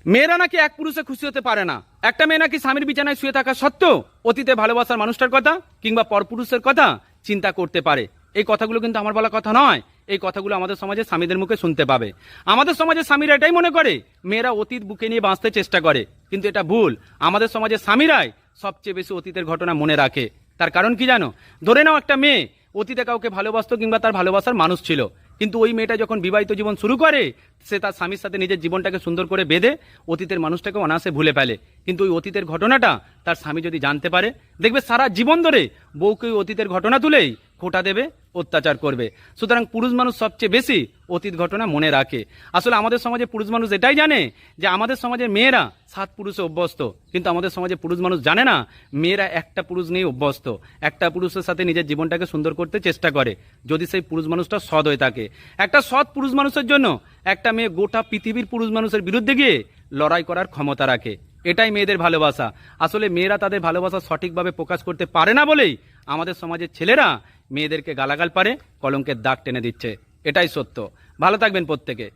মেয়েরা নাকি এক পুরুষে খুশি হতে পারে না। একটা মেয়ে নাকি স্বামীর বিছানায় শুয়ে থাকা সত্ত্বেও অতীতে ভালোবাসার মানুষটার কথা কিংবা পরপুরুষের কথা চিন্তা করতে পারে। এই কথাগুলো কিন্তু আমার বলা কথা নয়, এই কথাগুলো আমাদের সমাজে স্বামীদের মুখে শুনতে পাবে। আমাদের সমাজে স্বামীরা এটাই মনে করে মেয়েরা অতীত বুকে নিয়ে বাঁচতে চেষ্টা করে, কিন্তু এটা ভুল। আমাদের সমাজে স্বামীরাই সবচেয়ে বেশি অতীতের ঘটনা মনে রাখে। তার কারণ কি জানো? ধরে নাও একটা মেয়ে অতীতে কাউকে ভালোবাসতো কিংবা তার ভালোবাসার মানুষ ছিল, কিন্তু ওই মেয়েটা যখন বিবাহিত জীবন শুরু করে সে তার স্বামীর সাথে নিজের জীবনটাকে সুন্দর করে বেঁধে অতীতের মানুষটাকে অনায়াসে ভুলে ফেলে। কিন্তু ওই অতীতের ঘটনাটা তার স্বামী যদি জানতে পারে, দেখবে সারা জীবন ধরে বউকে ওই অতীতের ঘটনা তুলেই খোঁটা দেবে, অত্যাচার করবে। সুতরাং পুরুষ মানুষ সবচেয়ে বেশি অতীত ঘটনা মনে রাখে। আসলে আমাদের সমাজে পুরুষ মানুষ এটাই জানে যে আমাদের সমাজে মেয়েরা 7 পুরুষে অভ্যস্ত, কিন্তু আমাদের সমাজে পুরুষ মানুষ জানে না মেয়েরা একটা পুরুষ নিয়ে অভ্যস্ত, একটা পুরুষের সাথে নিজের জীবনটাকে সুন্দর করতে চেষ্টা করে, যদি সেই পুরুষ মানুষটা সৎ হয়ে থাকে। একটা সৎ পুরুষ মানুষের জন্য একটা মেয়ে গোটা পৃথিবীর পুরুষ মানুষের বিরুদ্ধে গিয়ে লড়াই করার ক্ষমতা রাখে। এটাই মেয়েদের ভালোবাসা। আসলে মেয়েরা তাদের ভালোবাসা সঠিকভাবে প্রকাশ করতে পারে না বলেই আমাদের সমাজের ছেলেরা মেয়েদেরকে গালাগাল পারে, কলঙ্কের দাগ টেনে দিচ্ছে। এটাই সত্য। ভালো থাকবেন প্রত্যেকে।